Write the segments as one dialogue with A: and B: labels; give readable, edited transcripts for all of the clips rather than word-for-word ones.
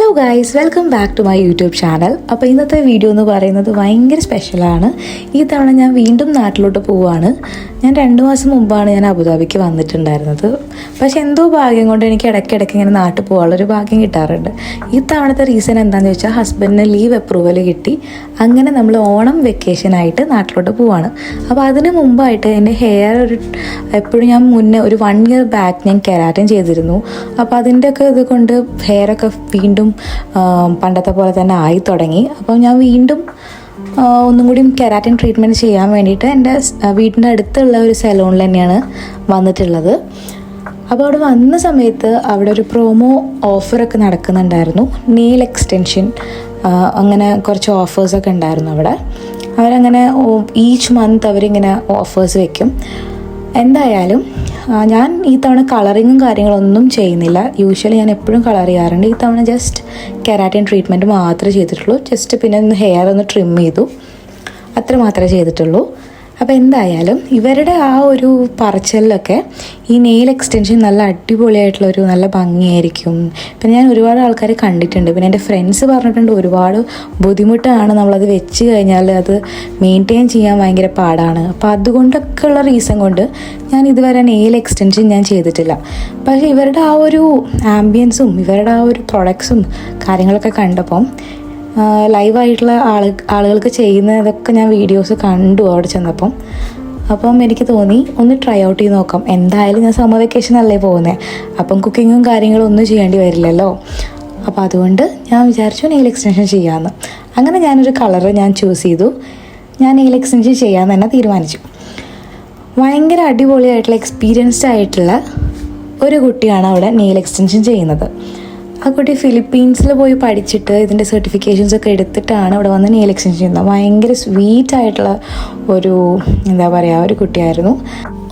A: Hello guys, welcome back to my YouTube channel. അപ്പോൾ ഇന്നത്തെ video എന്ന് പറയുന്നത് ഭയങ്കര സ്പെഷ്യലാണ്. ഈ തവണ ഞാൻ വീണ്ടും നാട്ടിലോട്ട് പോവുകയാണ്. ഞാൻ 2 മാസം മുമ്പാണ് ഞാൻ അബുദാബിക്ക് വന്നിട്ടുണ്ടായിരുന്നത്. പക്ഷെ എന്തോ ഭാഗ്യം കൊണ്ട് എനിക്ക് ഇടയ്ക്കിടയ്ക്ക് ഇങ്ങനെ നാട്ടിൽ പോകാനുള്ളൊരു ഭാഗ്യം കിട്ടാറുണ്ട്. ഈ തവണത്തെ റീസൺ എന്താണെന്ന് വെച്ചാൽ ഹസ്ബൻഡിന് ലീവ് അപ്രൂവൽ കിട്ടി. അങ്ങനെ നമ്മൾ ഓണം വെക്കേഷനായിട്ട് നാട്ടിലോട്ട് പോവാണ്. അപ്പോൾ അതിന് മുമ്പായിട്ട് എൻ്റെ ഹെയർ എപ്പോഴും ഞാൻ മുന്നേ ഒരു 1 ഇയർ ബാക്ക് ഞാൻ കെരാറ്റിൻ ചെയ്തിരുന്നു. അപ്പോൾ അതിൻ്റെയൊക്കെ ഇത് കൊണ്ട് ഹെയറൊക്കെ വീണ്ടും പണ്ടത്തെ പോലെ തന്നെ ആയി തുടങ്ങി. അപ്പോൾ ഞാൻ വീണ്ടും ഒന്നും കൂടി കെരാറ്റിൻ ട്രീറ്റ്മെൻറ്റ് ചെയ്യാൻ വേണ്ടിയിട്ട് എൻ്റെ വീടിൻ്റെ അടുത്തുള്ള ഒരു സലൂണിൽ തന്നെയാണ് വന്നിട്ടുള്ളത്. അപ്പോൾ അവിടെ വന്ന സമയത്ത് അവിടെ ഒരു പ്രൊമോ ഓഫറൊക്കെ നടക്കുന്നുണ്ടായിരുന്നു. നെയിൽ എക്സ്റ്റൻഷൻ അങ്ങനെ കുറച്ച് ഓഫേഴ്സൊക്കെ ഉണ്ടായിരുന്നു അവിടെ. അവരങ്ങനെ ഈച്ച് മന്ത് അവരിങ്ങനെ ഓഫേഴ്സ് വെക്കും. എന്തായാലും ഞാൻ ഈ തവണ കളറിങ്ങും കാര്യങ്ങളൊന്നും ചെയ്യുന്നില്ല. യൂഷ്വലി ഞാൻ എപ്പോഴും കളർ ചെയ്യാറുണ്ട്. ഈ തവണ ജസ്റ്റ് കെരാറ്റിൻ ട്രീറ്റ്മെൻറ്റ് മാത്രമേ ചെയ്തിട്ടുള്ളൂ. ജസ്റ്റ് പിന്നെ ഒന്ന് ഹെയർ ഒന്ന് ട്രിം ചെയ്തു, അത്ര മാത്രമേ ചെയ്തിട്ടുള്ളൂ. അപ്പോൾ എന്തായാലും ഇവരുടെ ആ ഒരു പറച്ചിലൊക്കെ ഈ നെയിൽ എക്സ്റ്റൻഷൻ നല്ല അടിപൊളിയായിട്ടുള്ളൊരു നല്ല ഭംഗിയായിരിക്കും. പിന്നെ ഞാൻ ഒരുപാട് ആൾക്കാരെ കണ്ടിട്ടുണ്ട്. പിന്നെ എൻ്റെ ഫ്രണ്ട്സ് പറഞ്ഞിട്ടുണ്ട് ഒരുപാട് ബുദ്ധിമുട്ടാണ് നമ്മളത് വെച്ച് കഴിഞ്ഞാൽ അത് മെയിൻറ്റെയിൻ ചെയ്യാൻ ഭയങ്കര പാടാണ്. അപ്പോൾ അതുകൊണ്ടൊക്കെ ഉള്ള റീസൺ കൊണ്ട് ഞാൻ ഇതുവരെ നെയിൽ എക്സ്റ്റൻഷൻ ഞാൻ ചെയ്തിട്ടില്ല. പക്ഷേ ഇവരുടെ ആ ഒരു ആംബിയൻസും ഇവരുടെ ആ ഒരു പ്രൊഡക്ട്സും കാര്യങ്ങളൊക്കെ കണ്ടപ്പം ലൈവായിട്ടുള്ള ആളുകൾക്ക് ചെയ്യുന്നതൊക്കെ ഞാൻ വീഡിയോസ് കണ്ടു അവിടെ ചെന്നപ്പം. അപ്പം എനിക്ക് തോന്നി ഒന്ന് ട്രൈ ഔട്ട് ചെയ്ത് നോക്കാം. എന്തായാലും ഞാൻ സമ്മർ വെക്കേഷൻ അല്ലേ പോകുന്നത്, അപ്പം കുക്കിങ്ങും കാര്യങ്ങളും ഒന്നും ചെയ്യേണ്ടി വരില്ലല്ലോ. അപ്പോൾ അതുകൊണ്ട് ഞാൻ വിചാരിച്ചു നെയിൽ എക്സ്റ്റൻഷൻ ചെയ്യാമെന്ന്. അങ്ങനെ ഞാനൊരു കളറ് ഞാൻ ചൂസ് ചെയ്തു. ഞാൻ നെയിൽ എക്സ്റ്റൻഷൻ ചെയ്യാമെന്ന് തന്നെ തീരുമാനിച്ചു. ഭയങ്കര അടിപൊളിയായിട്ടുള്ള എക്സ്പീരിയൻസ്ഡ് ആയിട്ടുള്ള ഒരു കുട്ടിയാണ് അവിടെ നെയിൽ എക്സ്റ്റൻഷൻ ചെയ്യുന്നത്. ആ കുട്ടി ഫിലിപ്പീൻസിൽ പോയി പഠിച്ചിട്ട് ഇതിൻ്റെ സർട്ടിഫിക്കേഷൻസൊക്കെ എടുത്തിട്ടാണ് ഇവിടെ വന്ന് നെയിൽ എക്സ്റ്റൻഷൻ ചെയ്യുന്നത്. ഭയങ്കര സ്വീറ്റായിട്ടുള്ള ഒരു എന്താ പറയുക ഒരു കുട്ടിയായിരുന്നു.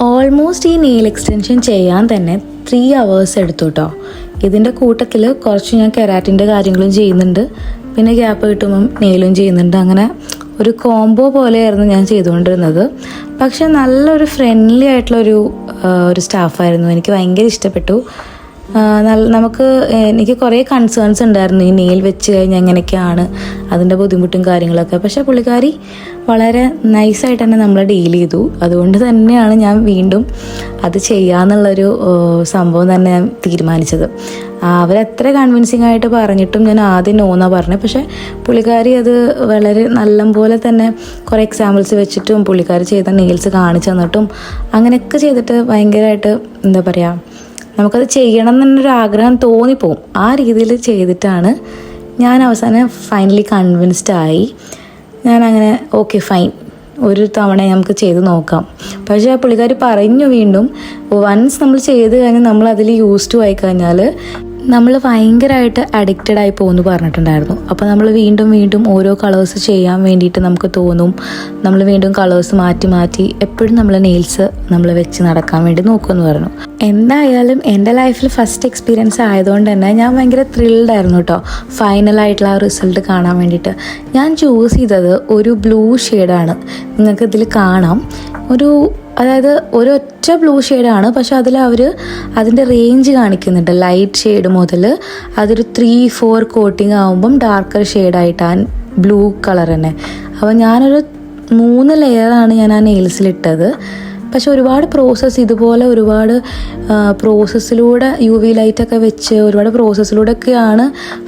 A: ഓൾമോസ്റ്റ് ഈ നെയിൽ എക്സ്റ്റൻഷൻ ചെയ്യാൻ തന്നെ 3 hours എടുത്തു കേട്ടോ. ഇതിൻ്റെ കൂട്ടത്തിൽ കുറച്ച് ഞാൻ കെരാറ്റിൻ്റെ കാര്യങ്ങളും ചെയ്യുന്നുണ്ട്, പിന്നെ ഗ്യാപ്പ് കിട്ടുമ്പം നെയിലും ചെയ്യുന്നുണ്ട്. അങ്ങനെ ഒരു കോംബോ പോലെയായിരുന്നു ഞാൻ ചെയ്തുകൊണ്ടിരുന്നത്. പക്ഷെ നല്ലൊരു ഫ്രണ്ട്ലി ആയിട്ടുള്ളൊരു സ്റ്റാഫായിരുന്നു. എനിക്ക് ഭയങ്കര ഇഷ്ടപ്പെട്ടു. എനിക്ക് കുറേ കൺസേൺസ് ഉണ്ടായിരുന്നു ഈ നെയിൽ വെച്ച് കഴിഞ്ഞാൽ എങ്ങനെയൊക്കെയാണ് അതിൻ്റെ ബുദ്ധിമുട്ടും കാര്യങ്ങളൊക്കെ. പക്ഷേ പുള്ളിക്കാരി വളരെ നൈസായിട്ട് തന്നെ നമ്മളെ ഡീൽ ചെയ്തു. അതുകൊണ്ട് തന്നെയാണ് ഞാൻ വീണ്ടും അത് ചെയ്യാമെന്നുള്ളൊരു സംഭവം തന്നെ ഞാൻ തീരുമാനിച്ചത്. അവരെത്ര കൺവിൻസിങ് ആയിട്ട് പറഞ്ഞിട്ടും ഞാൻ ആദ്യം നോന്നാ പറഞ്ഞത്. പക്ഷേ പുള്ളിക്കാരി അത് വളരെ നല്ലപോലെ തന്നെ കുറേ എക്സാമ്പിൾസ് വെച്ചിട്ടും പുള്ളിക്കാരി ചെയ്ത നെയിൽസ് കാണിച്ചു തന്നിട്ടും അങ്ങനെയൊക്കെ ചെയ്തിട്ട് ഭയങ്കരമായിട്ട് എന്താ പറയുക നമുക്കത് ചെയ്യണം എന്നൊരു ആഗ്രഹം തോന്നിപ്പോവും. ആ രീതിയിൽ ചെയ്തിട്ടാണ് ഞാൻ അവസാനം ഫൈനലി കൺവിൻസ്ഡ് ആയി. ഞാനങ്ങനെ ഓക്കെ ഫൈൻ, ഒരു തവണ നമുക്ക് ചെയ്ത് നോക്കാം. പക്ഷേ ആ പുള്ളിക്കാരി പറഞ്ഞു വീണ്ടും വൺസ് നമ്മൾ ചെയ്ത് കഴിഞ്ഞാൽ നമ്മൾ അതിൽ യൂസ്ഡ് ആയി കഴിഞ്ഞാൽ നമ്മൾ ഭയങ്കരമായിട്ട് അഡിക്റ്റഡ് ആയി പോകുമെന്ന് പറഞ്ഞിട്ടുണ്ടായിരുന്നു. അപ്പോൾ നമ്മൾ വീണ്ടും വീണ്ടും ഓരോ കളേഴ്സ് ചെയ്യാൻ വേണ്ടിയിട്ട് നമുക്ക് തോന്നും. നമ്മൾ വീണ്ടും കളേഴ്സ് മാറ്റി എപ്പോഴും നമ്മൾ നെയിൽസ് നമ്മൾ വെച്ച് നടക്കാൻ വേണ്ടി നോക്കുമെന്ന് പറഞ്ഞു. എന്തായാലും എൻ്റെ ലൈഫിൽ ഫസ്റ്റ് എക്സ്പീരിയൻസ് ആയതുകൊണ്ട് തന്നെ ഞാൻ ഭയങ്കര ത്രിൽഡായിരുന്നു കേട്ടോ ഫൈനലായിട്ടുള്ള ആ റിസൾട്ട് കാണാൻ വേണ്ടിയിട്ട്. ഞാൻ ചൂസ് ചെയ്തത് ഒരു ബ്ലൂ ഷെയ്ഡാണ്. നിങ്ങൾക്ക് ഇതിൽ കാണാം, അതായത് ഒരൊറ്റ ബ്ലൂ ഷെയ്ഡാണ്. പക്ഷെ അതിൽ അവർ അതിൻ്റെ റേഞ്ച് കാണിക്കുന്നുണ്ട്. ലൈറ്റ് ഷെയ്ഡ് മുതൽ അതൊരു 3-4 കോട്ടിങ് ആകുമ്പം ഡാർക്കർ ഷെയ്ഡായിട്ടാണ് ബ്ലൂ കളർ തന്നെ. അപ്പോൾ ഞാനൊരു 3 ലെയറാണ് ഞാൻ ആ നെയിൽസിലിട്ടത്. പക്ഷെ ഒരുപാട് ഇതുപോലെ ഒരുപാട് പ്രോസസ്സിലൂടെ UV ലൈറ്റൊക്കെ വെച്ച് ഒരുപാട് പ്രോസസ്സിലൂടെയൊക്കെയാണ്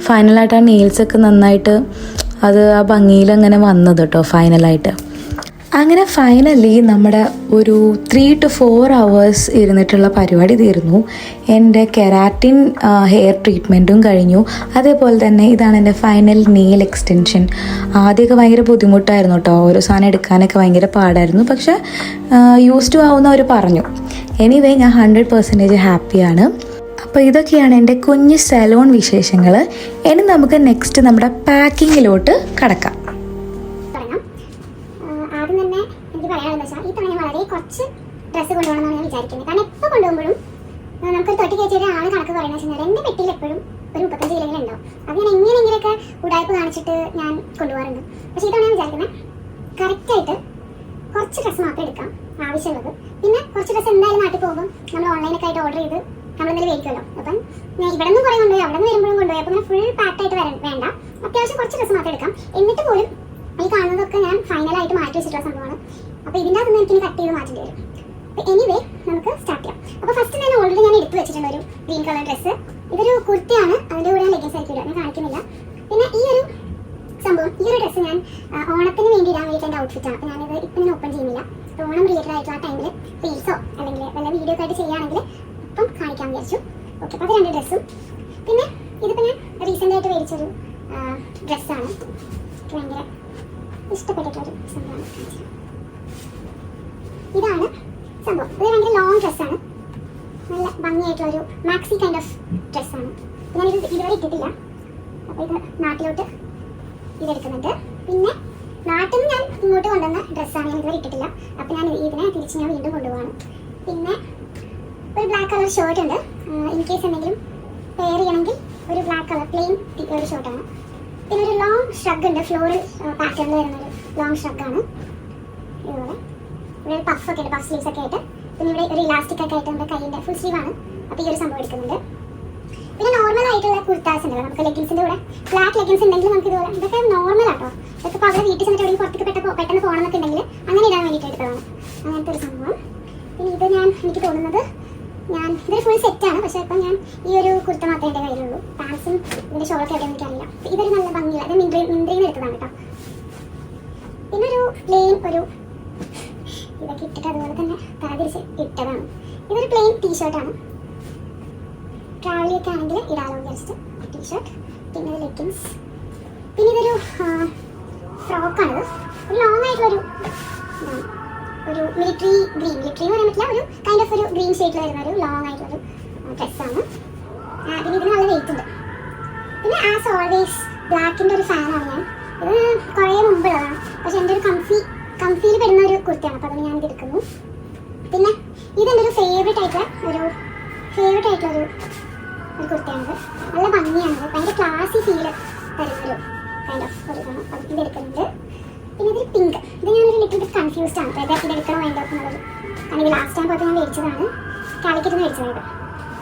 A: ഫൈനലായിട്ട് ആ നെയിൽസൊക്കെ നന്നായിട്ട് അത് ആ ഭംഗിയിൽ അങ്ങനെ വന്നത് കേട്ടോ ഫൈനലായിട്ട്. അങ്ങനെ ഫൈനലി നമ്മുടെ ഒരു 3 to 4 hours ഇരുന്നിട്ടുള്ള പരിപാടി തീർന്നു. എൻ്റെ കെരാറ്റിൻ ഹെയർ ട്രീറ്റ്മെൻറ്റും കഴിഞ്ഞു. അതേപോലെ തന്നെ ഇതാണ് എൻ്റെ ഫൈനൽ നെയിൽ എക്സ്റ്റൻഷൻ. ആദ്യമൊക്കെ ഭയങ്കര ബുദ്ധിമുട്ടായിരുന്നു കേട്ടോ, ഓരോ സാധനം എടുക്കാനൊക്കെ ഭയങ്കര പാടായിരുന്നു. പക്ഷേ യൂസ്ഡ് ആവുന്നവർ പറഞ്ഞു. എനിവേ ഞാൻ 100% ഹാപ്പിയാണ്. അപ്പോൾ ഇതൊക്കെയാണ് എൻ്റെ കുഞ്ഞ് സലൂൺ വിശേഷങ്ങൾ. ഇനി നമുക്ക് നെക്സ്റ്റ് നമ്മുടെ പാക്കിങ്ങിലോട്ട് കടക്കാം.
B: എനിക്ക് പറയാനുള്ളത് വെച്ചാൽ ഈ തവണ ഞാൻ വളരെ കുറച്ച് ഡ്രസ്സ് കൊണ്ടുപോകണമെന്നാണ് ഞാൻ വിചാരിക്കുന്നത്. കാരണം എപ്പോൾ കൊണ്ടുപോകുമ്പോഴും നമുക്കൊരു 30 kg ആണ് കണക്ക് പറയുന്നത് വെച്ചാൽ എൻ്റെ പെട്ടിയിൽ എപ്പോഴും ഒരു 35 കിലോങ്കിലും ഉണ്ടാവും. അത് ഞാൻ എങ്ങനെയെങ്കിലൊക്കെ ഉടായ്പ കാണിച്ചിട്ട് ഞാൻ കൊണ്ടുപോകാറുണ്ട്. പക്ഷേ ഈ തവണ ഞാൻ വിചാരിക്കുന്നത് കറക്റ്റായിട്ട് കുറച്ച് ഡ്രസ്സ് മാത്രമേ എടുക്കാം ആവശ്യമുള്ളത്. പിന്നെ കുറച്ച് ഡ്രസ്സ് എന്തായാലും നാട്ടിൽ പോകുമ്പോൾ നമ്മൾ ഓൺലൈനൊക്കെ ആയിട്ട് ഓർഡർ ചെയ്ത് നമ്മളെന്തെങ്കിലും മേടിക്കുമല്ലോ. അപ്പം ഞാൻ ഇവിടെ നിന്ന് കുറേ കൊണ്ടുപോയി, അവിടെ നിന്ന് വരുമ്പോഴും കൊണ്ടുപോയി. അപ്പോൾ അങ്ങനെ ഫുൾ പാക്കായിട്ട് വേണ്ട, അത്യാവശ്യം കുറച്ച് ഡ്രസ്സ് മാത്രം എടുക്കാം. എന്നിട്ട് പോലും ഈ കാണുന്നതൊക്കെ ഞാൻ ഫൈനലായിട്ട് മാറ്റി വെച്ചിട്ടുള്ള സംഭവമാണ്. അപ്പോൾ ഇതിൻ്റെ അകത്ത് എനിക്ക് കട്ട് ചെയ്ത് മാറ്റേണ്ടി വരും. അപ്പോൾ എനിവേ നമുക്ക് സ്റ്റാർട്ട് ചെയ്യാം. അപ്പോൾ ഫസ്റ്റ് ഞാൻ ഓൾറെഡി ഞാൻ എടുത്ത് വെച്ചിട്ടുണ്ട് ഒരു ഗ്രീൻ കളർ ഡ്രസ്സ്. ഇതൊരു കുർത്തിയാണ്, അതിൻ്റെ കൂടെ ലെഗിൻസ് ആയിരിക്കും ഇടുക, ഞാൻ കാണിക്കുന്നില്ല. പിന്നെ ഈ ഒരു സംഭവം, ഈ ഒരു ഡ്രസ്സ് ഞാൻ ഓണത്തിന് വേണ്ടി ഇടാൻ വേണ്ടിയിട്ട് എൻ്റെ ഔട്ട്ഫിറ്റാണ്. അപ്പോൾ ഞാനിത് ഇപ്പം ഞാൻ ഓപ്പൺ ചെയ്യുന്നില്ല. ഓണം റിലേറ്റഡ് ആയിട്ടുള്ള ആ ടൈമിൽ റീൽസോ അല്ലെങ്കിൽ വല്ല വീഡിയോ ഒക്കെ ആയിട്ട് ചെയ്യുകയാണെങ്കിൽ ഇപ്പം കാണിക്കാൻ വിചാരിച്ചു. ഓക്കെ, അപ്പോൾ അത് 2 ഡ്രസ്സും. പിന്നെ ഇതിപ്പോൾ ഞാൻ റീസെൻ്റ് ആയിട്ട് മേടിച്ചൊരു ഡ്രസ്സാണ്. എനിക്ക് ഭയങ്കര ഇഷ്ടപ്പെട്ടിട്ടൊരു സംഭവമാണ്. ഇതാണ് സംഭവം. ഇത് ഭയങ്കര ലോങ് ഡ്രസ്സാണ്, നല്ല ഭംഗിയായിട്ടുള്ളൊരു മാക്സി കൈൻഡ് ഓഫ് ഡ്രസ്സാണ്. ഞാനിത് ഇതുവരെ ഇട്ടിട്ടില്ല. അപ്പോൾ ഇത് നാട്ടിലോട്ട് ഇതെടുക്കുന്നുണ്ട്. പിന്നെ നാട്ടിൽ നിന്ന് ഞാൻ ഇങ്ങോട്ട് കൊണ്ടുവന്ന ഡ്രസ്സാണ്, ഞാൻ ഇതുവരെ ഇട്ടിട്ടില്ല. അപ്പോൾ ഞാൻ ഇതിനെ തിരിച്ച് ഞാൻ വീണ്ടും കൊണ്ടുപോകാണ്. പിന്നെ ഒരു ബ്ലാക്ക് കളർ ഷർട്ട് ഉണ്ട്, ഇൻ കേസ് എന്തെങ്കിലും പെയർ ചെയ്യണമെങ്കിൽ ഒരു ബ്ലാക്ക് കളർ പ്ലെയിൻ ഒരു ഷർട്ടാണ്. പിന്നെ ഒരു ലോങ് ഷ്രഗ് ഉണ്ട്, ഫ്ലോറൽ പാറ്റേണിൽ വരുന്നൊരു ലോങ് ഷ്രഗാണ്. ഇതുപോലെ ഇവിടെ പഫൊക്കെ ഉണ്ട്, പഫ് സ്ലീവ്സ് ഒക്കെ ആയിട്ട്. പിന്നെ ഇവിടെ ഒരു ഇലാസ്റ്റിക് ഒക്കെ ആയിട്ട് നമ്മുടെ കൈയിൻ്റെ ഫുൾ സ്ലീവാണ്. അപ്പോൾ ഈ ഒരു സംഭവം എടുക്കുന്നുണ്ട്. പിന്നെ നോർമൽ ആയിട്ടുള്ള കുർത്താസ് ഉണ്ടല്ലോ, നമുക്ക് ലെഗിൻസിൻ്റെ കൂടെ ബ്ലാക്ക് ലെഗിൻസ് ഉണ്ടെങ്കിൽ നമുക്ക് ഇതുപോലെ, ഇതൊക്കെ നോർമൽ ആട്ടോ. ഇതൊക്കെ ഇപ്പോൾ അവിടെ വീട്ടിൽ ചെന്നിട്ട് എവിടെയും പുറത്തേക്ക് പെട്ടെന്ന് പോകണമെന്നൊക്കെ ഉണ്ടെങ്കിൽ അങ്ങനെ ഇടാൻ വേണ്ടിയിട്ട് എടുത്തതാണ്, അങ്ങനത്തെ ഒരു സംഭവം. പിന്നെ ഇത് എനിക്ക് തോന്നുന്നത് ഇതൊരു ഫുൾ സെറ്റാണ്. പക്ഷേ ഇപ്പം ഞാൻ ഈ ഒരു കുർത്ത മാത്രമേ എൻ്റെ കയ്യിലുള്ളൂ. പാൻസും ഇതിൻ്റെ ഷോളൊക്കെ എവിടെയും എനിക്കറിയില്ല. ഇതൊരു നല്ല ഭംഗിയില്ല, ഇത് മിന്ത്രയിൽ എടുത്തതാണ് കേട്ടോ. പിന്നെ ഒരു പ്ലെയിൻ ഇതൊക്കെ ഇട്ടിട്ട് അതുപോലെ തന്നെ തിരിച്ച് ഇട്ടതാണ്. ഇതൊരു പ്ലെയിൻ ടീഷർട്ടാണ്, ട്രാവലിയൊക്കെ ആണെങ്കിൽ ഇടാലോ ജസ്റ്റ് ടീഷർട്ട്. പിന്നെ ലെഗിൻസ്. പിന്നെ ഇതൊരു ഫ്രോക്കാണിത്, ഒരു ലോങ് ആയിട്ടുള്ളൊരു മിലിറ്ററി ഗ്രീൻ, മിലിറ്ററി എന്ന് പറയാൻ പറ്റില്ല, ഒരു കൈൻഡ് ഓഫ് ഒരു ഗ്രീൻ ഷെയ്ഡിൽ വരുന്ന ഒരു ലോങ് ആയിട്ടുള്ളൊരു ഡ്രസ്സാണ്. പിന്നെ ഇതിന് നല്ല വെയിറ്റ് ഉണ്ട്. പിന്നെ ആസ് ഓൾവേസ് ബ്ലാക്കിൻ്റെ ഒരു ഫാനാണ് ഞാൻ. ഇത് കുറേ മുമ്പുള്ളതാണ്, പക്ഷേ എൻ്റെ ഒരു കംഫിയിൽ പെടുന്ന ഒരു കുർത്തിയാണ്. അപ്പോൾ അതുകൊണ്ട് ഞാനിത് എടുക്കുന്നു. പിന്നെ ഇതെൻ്റെ ഒരു ഫേവറേറ്റ് ആയിട്ടുള്ള ഒരു കുർത്തിയാണിത്. നല്ല ഭംഗിയാണിത്, ഭയങ്കര ക്ലാസി ഫീൽ തരുന്നൊരു കൈൻഡ് ഓഫ് ഒരു ഇതാണ്. അപ്പം ഇത് എടുക്കുന്നുണ്ട്. പിന്നെ ഇതിൽ പിങ്ക്, ഇത് ഞാനൊരു ലിറ്റിൽ ബിറ്റ് കൺഫ്യൂസ്ഡ് ആണ്, ഇത് എടുക്കണോ വേണ്ടോ എന്നുള്ളത്. കാരണം ഇത് ലാസ്റ്റ് ടൈം പോയിട്ട് ഞാൻ മേടിച്ചതാണ്, കാലിക്കറ്റ് നിന്ന് മേടിച്ചത്.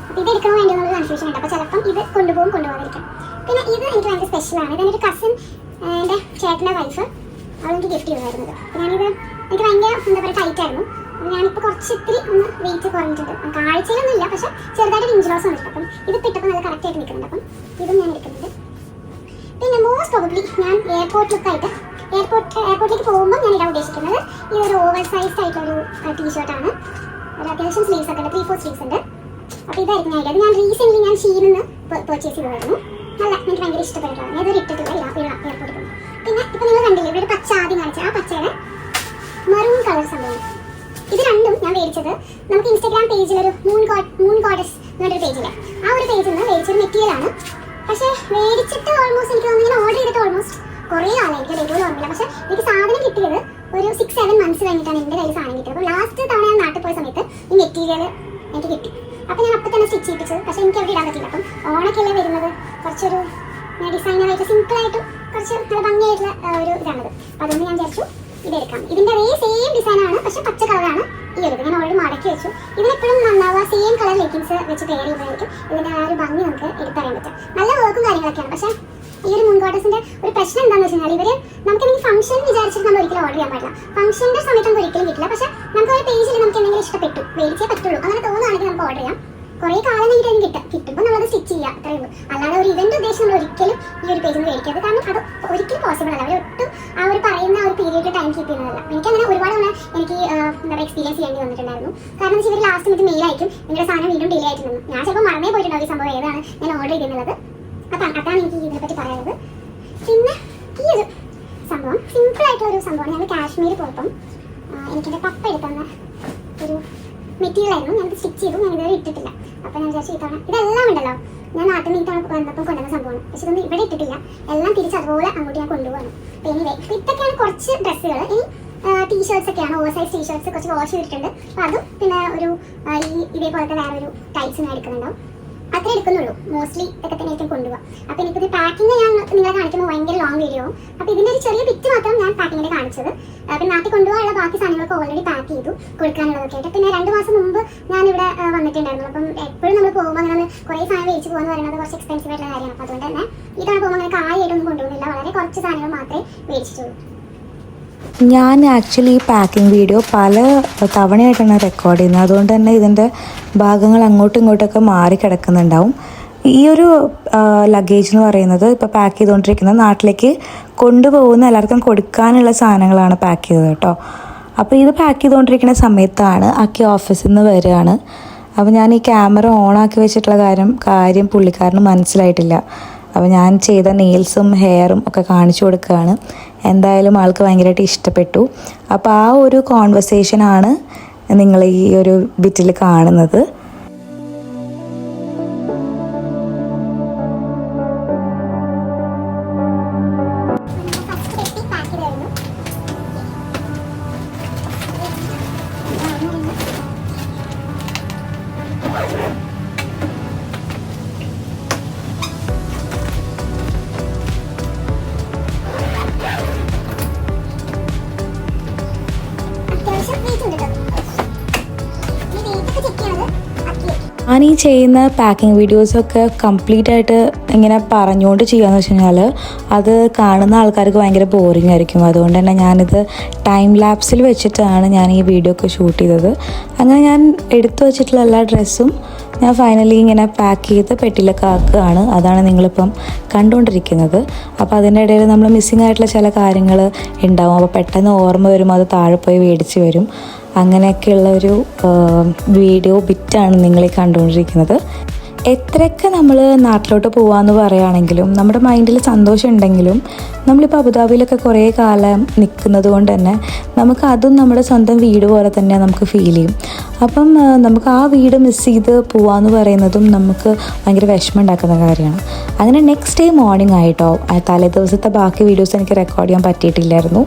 B: അപ്പോൾ ഇത് എടുക്കണോ വേണ്ടോ എന്നുള്ള കൺഫ്യൂഷൻ ഉണ്ട്. അപ്പോൾ ചിലപ്പം ഇത് കൊണ്ടുപോകാതിരിക്കാം. പിന്നെ ഇത് എനിക്ക് ഭയങ്കര സ്പെഷ്യലാണ്. ഇതെൻ്റെ കസിൻ, എൻ്റെ ചേട്ടൻ്റെ വൈഫ്, അവളെനിക്ക് ഗിഫ്റ്റ് ചെയ്തായിരുന്നത്. ഞാനിത് എനിക്ക് ഭയങ്കര എന്താ പറയുക ടൈറ്റായിരുന്നു. ഞാനിപ്പോൾ കുറച്ച് ഇത്തിരി ഒന്ന് വെയിറ്റ് കുറഞ്ഞിട്ടുണ്ട്. കാഴ്ചയിലൊന്നും ഇല്ല, പക്ഷേ ചെറുതായിട്ട് ഇഞ്ച് ലോസ് വന്നിട്ടുണ്ട്. അപ്പം ഇത് ഇട്ടപ്പോൾ നല്ല കറക്റ്റായിട്ട് നിൽക്കുന്നുണ്ട്. അപ്പം ഇതും ഞാൻ എടുക്കുന്നുണ്ട്. പിന്നെ മോസ്റ്റ് പ്രോബബ്ലി ഞാൻ എയർപോർട്ടിലേക്ക് പോകുമ്പോൾ ഞാൻ ഇടാൻ ഉദ്ദേശിക്കുന്നത് ഈ ഒരു ഓവർ സൈസ്ഡ് ആയിട്ടൊരു ടീഷർട്ടാണ്. ഒരു അത്യാവശ്യം സ്ലീവ്സ് ഒക്കെ ഉണ്ട്, 3-4 സ്ലീവ്സ് ഉണ്ട്. അപ്പോൾ ഇതായിരിക്കും ഞാൻ ഇടുന്നത്. ഞാൻ റീസെൻ്റ്ലി ഞാൻ ഷീനിൽ നിന്ന് പർച്ചേസ് ചെയ്തായിരുന്നു. എനിക്ക് ഭയങ്കര ഇഷ്ടപ്പെട്ടിട്ടാണ്. ഞാൻ ഇതൊരു ഇട്ടിട്ടില്ല എയർപോർട്ടിൽ പോകുമ്പോൾ. പിന്നെ ഇപ്പോൾ നിങ്ങൾ കണ്ടില്ലേ ഇവിടെ ഒരു പച്ച ആദ്യം കാണിച്ച ആ പച്ചയുടെ മെറൂൺ കളർ സംഭവം. ഇത് രണ്ടും ഞാൻ മേടിച്ചത് നമുക്ക് ഇൻസ്റ്റാഗ്രാം പേജിൽ ഒരു മൂൺ ഗോഡസ് എന്നൊരു പേജില്ല, ആ ഒരു പേജിൽ നിന്ന് മേടിച്ചൊരു മെറ്റീരിയലാണ്. പക്ഷേ മേടിച്ചിട്ട് ഓൾമോസ്റ്റ് എനിക്ക് തോന്നുന്നു ഞാൻ ഓർഡർ ചെയ്തിട്ട് ഓൾമോസ്റ്റ് കുറേ ആളായി, എനിക്ക് ഡേറ്റ് പോലും ഓർമ്മയില്ല. പക്ഷേ എനിക്ക് സാധനം കിട്ടിയത് ഒരു 6-7 മന്ത്സ് കഴിഞ്ഞിട്ടാണ് എൻ്റെ കയ്യിൽ സാധനം കിട്ടിയത്. അപ്പോൾ ലാസ്റ്റ് തവണ ഞാൻ നാട്ടിൽ പോയ സമയത്ത് ഈ മെറ്റീരിയൽ എനിക്ക് കിട്ടി. അപ്പോൾ ഞാൻ അപ്പം തന്നെ സ്റ്റിച്ച് ചെയ്യിപ്പിച്ചത്. പക്ഷേ എനിക്ക് എവിടെ ഇടാൻ പറ്റില്ല. അപ്പം ഓണൊക്കെയല്ലേ വരുന്നത്, കുറച്ചൊരു ഡിസൈനറായിട്ട് സിമ്പിളായിട്ടും കുറച്ച് നല്ല ഭംഗിയായിട്ടുള്ള ഒരു ഇതാണത്. അപ്പോൾ അതുകൊണ്ട് ഞാൻ വിചാരിച്ചു ഇതെടുക്കാം. ഇതിൻ്റെ അതേ സെയിം ഡിസൈനാണ്, പക്ഷേ പച്ച കളറാണ് ഈ ഒരു ഇത്. ഞാൻ ഓൾറെഡി മടക്കി വെച്ചു. ഇതിനെപ്പോഴും നന്നാവുക സെയിം കളർ ലെഗിൻസ് വെച്ച് പെയർ ചെയ്യുമ്പോഴായിരിക്കും ഇതിൻ്റെ ആ ഒരു ഭംഗി നമുക്ക് എടുത്തറിയാൻ പറ്റും. നല്ല വർക്കും കാര്യങ്ങളൊക്കെയാണ്. പക്ഷേ ഈ ഒരു മൂൺ ഗോഡസിൻ്റെ ഒരു പ്രശ്നം എന്താണെന്ന് വെച്ച് കഴിഞ്ഞാൽ നമുക്കെന്തെങ്കിലും ഫംഗ്ഷൻ വിചാരിച്ചിട്ട് നമ്മൾ ഒരിക്കലും ഓർഡർ ചെയ്യാൻ പാടില്ല. ഫംഗ്ഷൻ്റെ സമയത്ത് നമുക്ക് ഒരിക്കലും കിട്ടില്ല. പക്ഷേ നമുക്ക് ഒരു പേജിൽ നമുക്ക് എന്തെങ്കിലും ഇഷ്ടപ്പെട്ടു, മേടിച്ചേ പറ്റുള്ളൂ, അങ്ങനെ തോന്നുകയാണെങ്കിൽ നമുക്ക് ഓർഡർ ചെയ്യാം. കുറേ കാലം കഴിഞ്ഞിട്ട് അതിന് കിട്ടുമ്പോൾ നമ്മളത് സ്റ്റിച്ച് ചെയ്യുക, അത്രയേ ഉള്ളൂ. അല്ലാതെ ഒരു ഇവന്റ് ഉദ്ദേശം നമ്മൾ ഒരിക്കലും ഈ ഒരു പേജിൽ നിന്ന് മേടിക്കരുത്. കാരണം അത് ഒരിക്കലും പോസിബിൾ അല്ല. അവരൊട്ടും ആ ഒരു പറയുന്ന ആ ഒരു പീരീഡ് ടൈം കീപ്പ് ചെയ്യുന്നതല്ല. എനിക്കങ്ങനെ ഒരുപാട് എനിക്ക് എന്താ പറയുക എക്സ്പീരിയൻസ് ചെയ്യേണ്ടി വന്നിട്ടുണ്ടായിരുന്നു. കാരണം ഇവർ ലാസ്റ്റ് മിനിറ്റ് മെയിൽ അയക്കും, നിങ്ങളുടെ സാധനം വീണ്ടും ഡിലേ ആയിട്ട് നിന്നു. ഞാൻ ചിലപ്പോൾ മറന്നേ പോയിട്ടുണ്ടാവും ഈ സംഭവം ഏതാണ് ഞാൻ ഓർഡർ ചെയ്തിരുന്നത്. അപ്പം അതാണ് എനിക്ക് ഇതിനെപ്പറ്റി പറയാനുള്ളത്. പിന്നെ ഈ ഒരു സംഭവം സിമ്പിളായിട്ടുള്ള ഒരു സംഭവമാണ്. ഞാൻ കാശ്മീർ പോയപ്പം എനിക്കെൻ്റെ പപ്പ എടുത്തുന്ന ഒരു മെറ്റീരിയൽ ആയിരുന്നു. ഞാനത് സ്റ്റിച്ച് ചെയ്തു, ഞാൻ ഇതുവരെ ഇട്ടിട്ടില്ല. അപ്പോൾ ഞാൻ വിചാരിച്ചു ഇത്തവണ ഇതെല്ലാം ഉണ്ടല്ലോ ഞാൻ നാട്ടിൽ നിന്ന് ഇത്തവണ വന്നപ്പോൾ കൊണ്ടുവന്ന സംഭവമാണ്. പക്ഷേ ഇതൊന്നും ഇവിടെ ഇട്ടിട്ടില്ല, എല്ലാം തിരിച്ച് അതുപോലെ അങ്ങോട്ട് ഞാൻ കൊണ്ടുപോകണം. അപ്പോൾ എനിവേ ഇതൊക്കെയാണ് കുറച്ച് ഡ്രസ്സുകൾ. ഇനി ടീഷർട്ട്സ് ഒക്കെയാണ്, ഓവർ സൈസ് ടീഷർട്ട്സ് കുറച്ച് വാഷ് ചെയ്തിട്ടുണ്ട്. അപ്പോൾ അതും പിന്നെ ഒരു ഇതേപോലത്തെ വേറൊരു ടൈപ്സ് ഞാൻ എടുക്കുന്നുണ്ടാവും. അത്ര എടുക്കുന്നുള്ളൂ. മോസ്റ്റ്ലി ഇതൊക്കെ തന്നെ ആയിരിക്കും കൊണ്ടുപോകാം. അപ്പോൾ എനിക്കിത് പാക്കിങ് ഞാൻ നിങ്ങളെ കാണിക്കുമ്പോൾ ഭയങ്കര ലോങ് വീഡിയോ. അപ്പോൾ ഇതിൻ്റെ ഒരു ചെറിയ ബിറ്റ് മാത്രം ഞാൻ പാക്കിങ്ങിൽ കാണിച്ചത്. പിന്നെ നാട്ടിൽ കൊണ്ടുപോകാനുള്ള ബാക്കി സാധനങ്ങളൊക്കെ ഓൾറെഡി പാക്ക് ചെയ്തു, കൊടുക്കാനുള്ളതൊക്കെ ആയിട്ട്. പിന്നെ 2 മാസം മുമ്പ് ഞാനിവിടെ വന്നിട്ടുണ്ടായിരുന്നു. അപ്പം എപ്പോഴും നമ്മൾ പോകുമ്പോൾ അങ്ങനെ കുറേ സാധനം മേടിച്ച് പോകുക എന്ന് പറയുന്നത് കുറച്ച് എക്സ്പെൻസീവ് ആയിട്ടുള്ള കാര്യമാണ്. അപ്പോൾ അതുകൊണ്ട് തന്നെ ഇതാണ് പോകുമ്പോൾ അങ്ങനെ കാര്യമായിട്ടൊന്നും കൊണ്ടുപോകുന്നില്ല. വളരെ കുറച്ച് സാധനങ്ങൾ മാത്രമേ മേടിച്ചിട്ടുള്ളൂ.
A: ഞാൻ ആക്ച്വലി ഈ പാക്കിംഗ് വീഡിയോ പല തവണയായിട്ടാണ് റെക്കോർഡ് ചെയ്യുന്നത്. അതുകൊണ്ട് തന്നെ ഇതിൻ്റെ ഭാഗങ്ങൾ അങ്ങോട്ടും ഇങ്ങോട്ടൊക്കെ മാറി കിടക്കുന്നുണ്ടാവും. ഈ ഒരു ലഗേജ് എന്ന് പറയുന്നത് ഇപ്പോൾ പാക്ക് ചെയ്തുകൊണ്ടിരിക്കുന്നത് നാട്ടിലേക്ക് കൊണ്ടുപോകുന്ന എല്ലാവർക്കും കൊടുക്കാനുള്ള സാധനങ്ങളാണ് പാക്ക് ചെയ്തത് കേട്ടോ. അപ്പോൾ ഇത് പാക്ക് ചെയ്തുകൊണ്ടിരിക്കുന്ന സമയത്താണ് അക്കി ഓഫീസിൽ നിന്ന് വരികയാണ്. അപ്പോൾ ഞാൻ ഈ ക്യാമറ ഓണാക്കി വെച്ചിട്ടുള്ള കാര്യം പുള്ളിക്കാരന് മനസ്സിലായിട്ടില്ല. അപ്പോൾ ഞാൻ ചെയ്ത നെയിൽസും ഹെയറും ഒക്കെ കാണിച്ചു കൊടുക്കുകയാണ്. എന്തായാലും ആൾക്ക് ഭയങ്കരമായിട്ട് ഇഷ്ടപ്പെട്ടു. അപ്പോൾ ആ ഒരു കോൺവെർസേഷനാണ് നിങ്ങൾ ഈ ഒരു ബിറ്റിൽ കാണുന്നത്. ഞാൻ ഈ ചെയ്യുന്ന പാക്കിംഗ് വീഡിയോസൊക്കെ കംപ്ലീറ്റ് ആയിട്ട് ഇങ്ങനെ പറഞ്ഞുകൊണ്ട് ചെയ്യാന്ന് വെച്ച് കഴിഞ്ഞാൽ അത് കാണുന്ന ആൾക്കാർക്ക് ഭയങ്കര ബോറിംഗ് ആയിരിക്കും. അതുകൊണ്ട് തന്നെ ഞാനിത് ടൈം ലാപ്സിൽ വെച്ചിട്ടാണ് ഞാൻ ഈ വീഡിയോ ഒക്കെ ഷൂട്ട് ചെയ്തത്. അങ്ങനെ ഞാൻ എടുത്തു വെച്ചിട്ടുള്ള എല്ലാ ഡ്രസ്സും ഞാൻ ഫൈനലി ഇങ്ങനെ പാക്ക് ചെയ്ത് പെട്ടിയിലൊക്കെ ആക്കുകയാണ്. അതാണ് നിങ്ങളിപ്പം കണ്ടുകൊണ്ടിരിക്കുന്നത്. അപ്പോൾ അതിൻ്റെ ഇടയിൽ നമ്മൾ മിസ്സിങ് ആയിട്ടുള്ള ചില കാര്യങ്ങൾ ഉണ്ടാവും. അപ്പോൾ പെട്ടെന്ന് ഓർമ്മ വരുമ്പോൾ അത് താഴെ പോയി മേടിച്ച് വരും. അങ്ങനെയൊക്കെയുള്ള ഒരു വീഡിയോ ബിറ്റാണ് നിങ്ങളീ കണ്ടുകൊണ്ടിരിക്കുന്നത്. എത്രയൊക്കെ നമ്മൾ നാട്ടിലോട്ട് പോകാമെന്ന് പറയുകയാണെങ്കിലും നമ്മുടെ മൈൻഡിൽ സന്തോഷം ഉണ്ടെങ്കിലും നമ്മളിപ്പോൾ അബുദാബിയിലൊക്കെ കുറേ കാലം നിൽക്കുന്നത് കൊണ്ട് തന്നെ നമുക്ക് അതും നമ്മുടെ സ്വന്തം വീട് പോലെ തന്നെ നമുക്ക് ഫീൽ ചെയ്യും. അപ്പം നമുക്ക് ആ വീട് മിസ് ചെയ്ത് പോകാമെന്ന് പറയുന്നതും നമുക്ക് ഭയങ്കര വിഷമം ഉണ്ടാക്കുന്ന കാര്യമാണ്. അങ്ങനെ നെക്സ്റ്റ് ഡേ മോർണിംഗ് ആയിട്ടോ, തലേ ദിവസത്തെ ബാക്കി വീഡിയോസ് എനിക്ക് റെക്കോർഡ് ചെയ്യാൻ പറ്റിയിട്ടില്ലായിരുന്നു.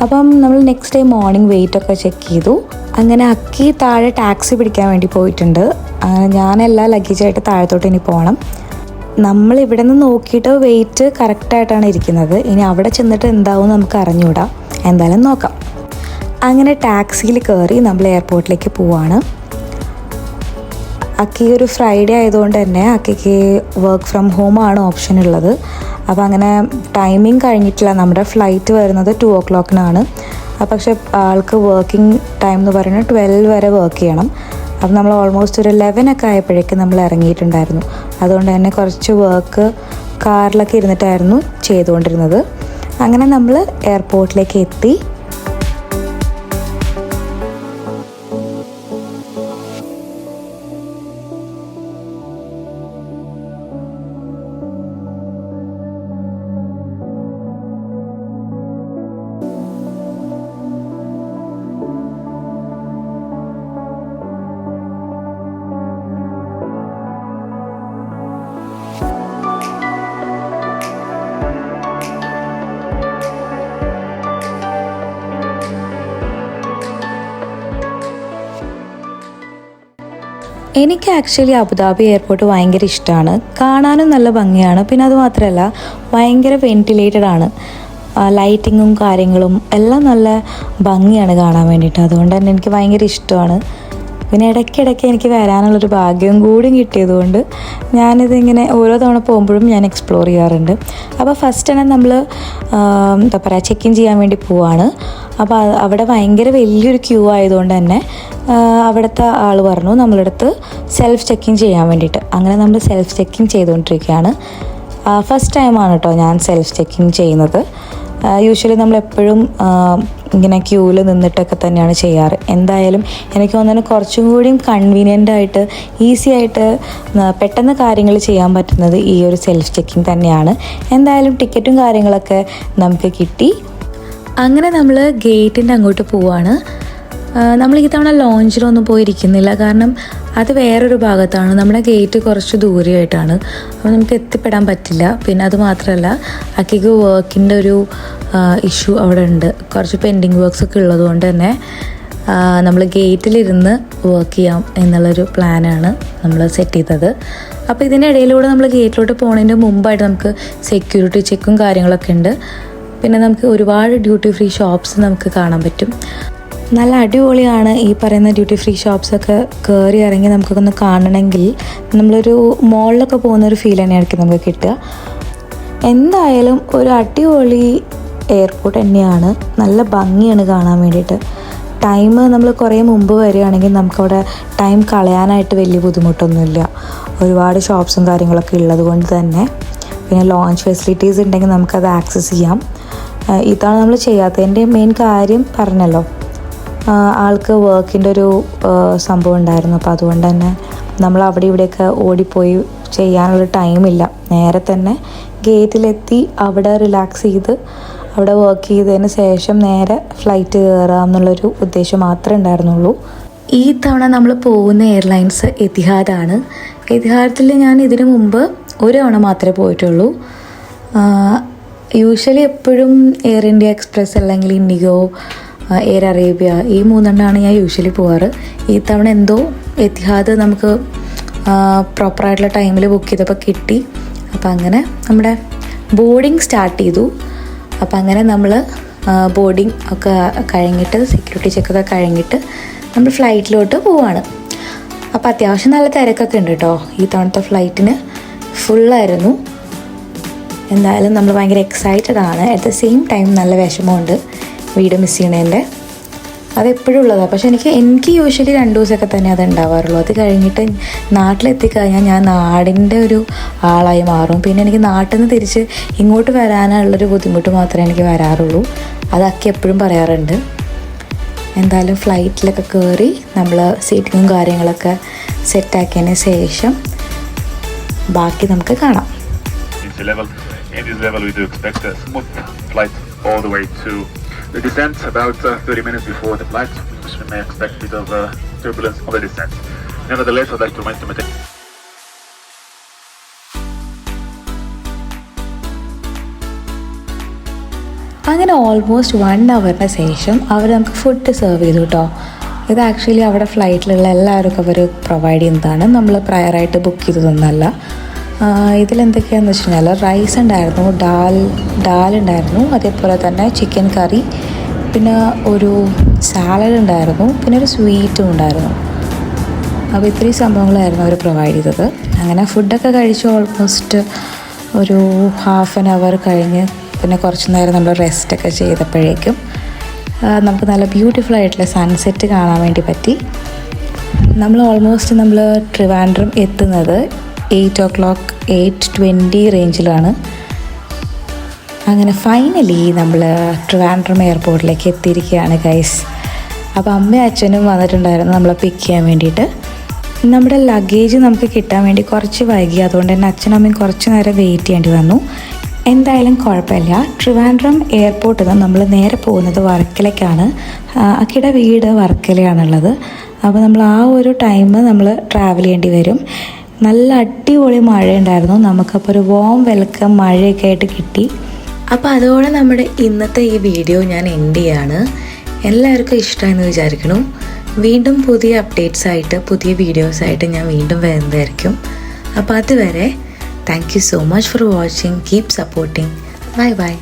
A: അപ്പം നമ്മൾ നെക്സ്റ്റ് ഡേ മോർണിംഗ് വെയിറ്റൊക്കെ ചെക്ക് ചെയ്തു. അങ്ങനെ അക്കി താഴെ ടാക്സി പിടിക്കാൻ വേണ്ടി പോയിട്ടുണ്ട്. ഞാനെല്ലാ ലഗേജായിട്ട് താഴത്തോട്ട് ഇനി പോകണം. നമ്മളിവിടെ നിന്ന് നോക്കിയിട്ട് വെയിറ്റ് കറക്റ്റായിട്ടാണ് ഇരിക്കുന്നത്. ഇനി അവിടെ ചെന്നിട്ട് എന്താവും നമുക്ക് അറിഞ്ഞൂടാ. എന്തായാലും നോക്കാം. അങ്ങനെ ടാക്സിയിൽ കയറി നമ്മൾ എയർപോർട്ടിലേക്ക് പോവാണ്. അക്കി ഒരു ഫ്രൈഡേ ആയതുകൊണ്ട് തന്നെ അക്കിക്ക് വർക്ക് ഫ്രം ഹോമാണ് ഓപ്ഷൻ ഉള്ളത്. അപ്പോൾ അങ്ങനെ ടൈമിംഗ് കഴിഞ്ഞിട്ടില്ല. നമ്മുടെ ഫ്ലൈറ്റ് വരുന്നത് 2 o'clock-നാണ്. പക്ഷേ ആൾക്ക് വർക്കിംഗ് ടൈം എന്ന് പറയുന്നത് 12 വരെ വർക്ക് ചെയ്യണം. അപ്പോൾ നമ്മൾ ഓൾമോസ്റ്റ് ഒരു 11 ഒക്കെ ആയപ്പോഴേക്കും നമ്മൾ ഇറങ്ങിയിട്ടുണ്ടായിരുന്നു. അതുകൊണ്ട് തന്നെ കുറച്ച് വർക്ക് കാറിലൊക്കെ ഇരുന്നിട്ടായിരുന്നു ചെയ്തുകൊണ്ടിരുന്നത്. അങ്ങനെ നമ്മൾ എയർപോർട്ടിലേക്ക് എത്തി. എനിക്ക് ആക്ച്വലി അബുദാബി എയർപോർട്ട് ഭയങ്കര ഇഷ്ടമാണ്. കാണാനും നല്ല ഭംഗിയാണ്. പിന്നെ അതുമാത്രമല്ല ഭയങ്കര വെന്റിലേറ്റഡ് ആണ്. ലൈറ്റിങ്ങും കാര്യങ്ങളും എല്ലാം നല്ല ഭംഗിയാണ് കാണാൻ വേണ്ടിയിട്ട്. അതുകൊണ്ട് തന്നെ എനിക്ക് ഭയങ്കര ഇഷ്ടമാണ്. പിന്നെ ഇടയ്ക്കിടയ്ക്ക് എനിക്ക് വരാനുള്ളൊരു ഭാഗ്യം കൂടി കിട്ടിയതുകൊണ്ട് ഞാനിതിങ്ങനെ ഓരോ തവണ പോകുമ്പോഴും ഞാൻ എക്സ്പ്ലോർ ചെയ്യാറുണ്ട്. അപ്പോൾ ഫസ്റ്റ് തന്നെ നമ്മൾ എന്താ പറയുക, ചെക്ക് ഇൻ ചെയ്യാൻ വേണ്ടി പോവാണ്. അപ്പോൾ അവിടെ ഭയങ്കര വലിയൊരു ക്യൂ ആയതുകൊണ്ട് തന്നെ അവിടുത്തെ ആൾ പറഞ്ഞു നമ്മളടുത്ത് സെൽഫ് ചെക്കിങ് ചെയ്യാൻ വേണ്ടിയിട്ട്. അങ്ങനെ നമ്മൾ സെൽഫ് ചെക്കിങ് ചെയ്തുകൊണ്ടിരിക്കുകയാണ്. ഫസ്റ്റ് ടൈമാണ് കേട്ടോ ഞാൻ സെൽഫ് ചെക്കിങ് ചെയ്യുന്നത്. യൂഷ്വലി നമ്മളെപ്പോഴും ഇങ്ങനെ ക്യൂവിൽ നിന്നിട്ടൊക്കെ തന്നെയാണ് ചെയ്യാറ്. എന്തായാലും എനിക്ക് തോന്നുന്നു കുറച്ചും കൂടിയും കൺവീനിയൻ്റ് ആയിട്ട് ഈസി ആയിട്ട് പെട്ടെന്ന് കാര്യങ്ങൾ ചെയ്യാൻ പറ്റുന്നത് ഈ ഒരു സെൽഫ് ചെക്കിങ് തന്നെയാണ്. എന്തായാലും ടിക്കറ്റും കാര്യങ്ങളൊക്കെ നമുക്ക് കിട്ടി. അങ്ങനെ നമ്മൾ ഗേറ്റിൻ്റെ അങ്ങോട്ട് പോവാണ്. നമ്മൾ ഈ തവണ ലോഞ്ചിലൊന്നും പോയിരിക്കുന്നില്ല, കാരണം അത് വേറൊരു ഭാഗത്താണ്. നമ്മുടെ ഗേറ്റ് കുറച്ച് ദൂരെയായിട്ടാണ്, അപ്പോൾ നമുക്ക് എത്തിപ്പെടാൻ പറ്റില്ല. പിന്നെ അത് മാത്രമല്ല അക്കിക്ക് വർക്കിൻ്റെ ഒരു ഇഷ്യൂ അവിടെ ഉണ്ട്. കുറച്ച് പെൻഡിങ് വർക്ക്സ് ഒക്കെ ഉള്ളതുകൊണ്ട് തന്നെ നമ്മൾ ഗേറ്റിലിരുന്ന് വർക്ക് ചെയ്യാം എന്നുള്ളൊരു പ്ലാനാണ് നമ്മൾ സെറ്റ് ചെയ്തത്. അപ്പോൾ ഇതിൻ്റെ ഇടയിലൂടെ നമ്മൾ ഗേറ്റിലോട്ട് പോകുന്നതിൻ്റെ മുമ്പായിട്ട് നമുക്ക് സെക്യൂരിറ്റി ചെക്കും കാര്യങ്ങളൊക്കെ ഉണ്ട്. പിന്നെ നമുക്ക് ഒരുപാട് ഡ്യൂട്ടി ഫ്രീ ഷോപ്സ് നമുക്ക് കാണാൻ പറ്റും. നല്ല അടിപൊളിയാണ് ഈ പറയുന്ന ഡ്യൂട്ടി ഫ്രീ ഷോപ്സൊക്കെ കയറി ഇറങ്ങി നമുക്കൊന്ന് കാണണമെങ്കിൽ നമ്മളൊരു മോളിലൊക്കെ പോകുന്നൊരു ഫീൽ തന്നെയായിരിക്കും നമുക്ക് കിട്ടുക. എന്തായാലും ഒരു അടിപൊളി എയർപോർട്ട് തന്നെയാണ്. നല്ല ഭംഗിയാണ് കാണാൻ വേണ്ടിയിട്ട്. ടൈം നമ്മൾ കുറേ മുമ്പ് വരികയാണെങ്കിൽ നമുക്കവിടെ ടൈം കളയാനായിട്ട് വലിയ ബുദ്ധിമുട്ടൊന്നുമില്ല. ഒരുപാട് ഷോപ്സും കാര്യങ്ങളൊക്കെ ഉള്ളത് കൊണ്ട് തന്നെ. പിന്നെ ലോഞ്ച് ഫെസിലിറ്റീസ് ഉണ്ടെങ്കിൽ നമുക്കത് ആക്സസ് ചെയ്യാം. ഇതാണ് നമ്മൾ ചെയ്യാത്തതിൻ്റെ മെയിൻ കാര്യം പറഞ്ഞല്ലോ, ആൾക്ക് വർക്കിൻ്റെ ഒരു സംഭവം ഉണ്ടായിരുന്നു. അപ്പോൾ അതുകൊണ്ട് തന്നെ നമ്മൾ അവിടെ ഇവിടെയൊക്കെ ഓടിപ്പോയി ചെയ്യാനുള്ള ടൈമില്ല. നേരെ തന്നെ ഗേറ്റിലെത്തി അവിടെ റിലാക്സ് ചെയ്ത് അവിടെ വർക്ക് ചെയ്തതിന് ശേഷം നേരെ ഫ്ലൈറ്റ് കയറാം എന്നുള്ളൊരു ഉദ്ദേശം മാത്രമേ ഉണ്ടായിരുന്നുള്ളൂ. ഈ തവണ നമ്മൾ പോകുന്ന എയർലൈൻസ് എത്തിഹാദാണ്. എത്തിഹാദിൽ ഞാൻ ഇതിനു മുമ്പ് ഒരു തവണ മാത്രമേ പോയിട്ടുള്ളൂ. യൂഷ്വലി എപ്പോഴും എയർ ഇന്ത്യ എക്സ്പ്രസ് അല്ലെങ്കിൽ ഇൻഡിഗോ, എയർ അറേബ്യ, ഈ 3 ഞാൻ യൂഷ്വലി പോവാറ്. ഈ തവണ എന്തോ എത്തിഹാദ് നമുക്ക് പ്രോപ്പറായിട്ടുള്ള ടൈമിൽ ബുക്ക് ചെയ്തപ്പോൾ കിട്ടി. അപ്പോൾ അങ്ങനെ നമ്മുടെ ബോർഡിങ് സ്റ്റാർട്ട് ചെയ്തു. അപ്പോൾ അങ്ങനെ നമ്മൾ ബോർഡിങ് ഒക്കെ കഴിഞ്ഞിട്ട് സെക്യൂരിറ്റി ചെക്കൊക്കെ കഴിഞ്ഞിട്ട് നമ്മൾ ഫ്ലൈറ്റിലോട്ട് പോവാണ്. അപ്പോൾ അത്യാവശ്യം നല്ല തിരക്കൊക്കെ ഉണ്ട് കേട്ടോ. ഈ തവണത്തെ ഫ്ലൈറ്റിന് ഫുള്ളായിരുന്നു. എന്തായാലും നമ്മൾ ഭയങ്കര എക്സൈറ്റഡ് ആണ്. അറ്റ് ദ സെയിം ടൈം നല്ല വിഷമമുണ്ട് വീട് മിസ് ചെയ്യണതിൻ്റെ. അതെപ്പോഴും ഉള്ളതാണ്. പക്ഷേ എനിക്ക് യൂഷ്വലി 2 ദിവസമൊക്കെ തന്നെ അത് ഉണ്ടാവാറുള്ളൂ. അത് കഴിഞ്ഞിട്ട് നാട്ടിലെത്തിക്കഴിഞ്ഞാൽ ഞാൻ നാടിൻ്റെ ഒരു ആളായി മാറും. പിന്നെ എനിക്ക് നാട്ടിൽ നിന്ന് തിരിച്ച് ഇങ്ങോട്ട് വരാനുള്ളൊരു ബുദ്ധിമുട്ട് മാത്രമേ എനിക്ക് വരാറുള്ളൂ. അതൊക്കെ എപ്പോഴും പറയാറുണ്ട്. എന്തായാലും ഫ്ലൈറ്റിലൊക്കെ കയറി നമ്മൾ സീറ്റിങ്ങും കാര്യങ്ങളൊക്കെ സെറ്റാക്കിയതിന് ശേഷം ബാക്കി നമുക്ക് കാണാം.
C: In this level we do expect a smooth flight all the way to the descent, about 30 minutes before the flight, which we may expect a bit of turbulence on the descent. Nevertheless, I'd like to remind you
A: അങ്ങനെ almost 1 hourന് ശേഷം അവർ നമുക്ക് food serve ചെയ്തു കേട്ടോ. ഇത് actually അവിടെ ഫ്ലൈറ്റിലുള്ള എല്ലാവർക്കും അവർ provide ചെയ്യുന്നതാണ്. നമ്മൾ പ്രയറായിട്ട് ബുക്ക് ചെയ്തതൊന്നല്ല. ഇതിലെന്തൊക്കെയാണെന്ന് വെച്ച് കഴിഞ്ഞാൽ റൈസ് ഉണ്ടായിരുന്നു, ഡാൽ ഉണ്ടായിരുന്നു, അതേപോലെ തന്നെ ചിക്കൻ കറി, പിന്നെ ഒരു സാലഡ് ഉണ്ടായിരുന്നു, പിന്നെ ഒരു സ്വീറ്റും ഉണ്ടായിരുന്നു. അപ്പോൾ ഇത്രയും സംഭവങ്ങളായിരുന്നു അവർ പ്രൊവൈഡ് ചെയ്തത്. അങ്ങനെ ഫുഡൊക്കെ കഴിച്ച് ഓൾമോസ്റ്റ് ഒരു 1/2 hour കഴിഞ്ഞ് പിന്നെ കുറച്ച് നേരം നമ്മൾ റെസ്റ്റൊക്കെ ചെയ്തപ്പോഴേക്കും നമുക്ക് നല്ല ബ്യൂട്ടിഫുൾ ആയിട്ടുള്ള സൺസെറ്റ് കാണാൻ വേണ്ടി പറ്റി. നമ്മൾ ട്രിവാൻഡ്രം എത്തുന്നത് 8 o'clock 8:20 റേഞ്ചിലാണ്. അങ്ങനെ ഫൈനലി നമ്മൾ ട്രിവാൻഡ്രം എയർപോർട്ടിലേക്ക് എത്തിയിരിക്കുകയാണ് ഗൈസ്. അപ്പോൾ അമ്മയും അച്ഛനും വന്നിട്ടുണ്ടായിരുന്നു നമ്മളെ പിക്ക് ചെയ്യാൻ വേണ്ടിയിട്ട്. നമ്മുടെ ലഗേജ് നമുക്ക് കിട്ടാൻ വേണ്ടി കുറച്ച് വൈകി. അതുകൊണ്ട് തന്നെ അച്ഛനും അമ്മയും കുറച്ച് നേരം വെയിറ്റ് ചെയ്യേണ്ടി വന്നു. എന്തായാലും കുഴപ്പമില്ല. ട്രിവാൻഡ്രം എയർപോർട്ടിൽ നിന്ന് നമ്മൾ നേരെ പോകുന്നത് വർക്കലയ്ക്കാണ്. അക്കിയുടെ വീട് വർക്കലയാണുള്ളത്. അപ്പോൾ നമ്മൾ ആ ഒരു ടൈം നമ്മൾ ട്രാവൽ ചെയ്യേണ്ടി വരും. നല്ല അടിപൊളി മഴയുണ്ടായിരുന്നു. നമുക്കപ്പോൾ ഒരു വോം വെൽക്കം മഴയൊക്കെ ആയിട്ട് കിട്ടി. അപ്പോൾ അതോടെ നമ്മുടെ ഇന്നത്തെ ഈ വീഡിയോ ഞാൻ എൻഡ് ചെയ്യാണ്. എല്ലാവർക്കും ഇഷ്ടമായെന്ന് വിചാരിക്കണം. വീണ്ടും പുതിയ അപ്ഡേറ്റ്സായിട്ട് പുതിയ വീഡിയോസായിട്ട് ഞാൻ വീണ്ടും വരുന്നതായിരിക്കും. അപ്പോൾ അതുവരെ thank you so much for watching. Keep supporting. Bye bye.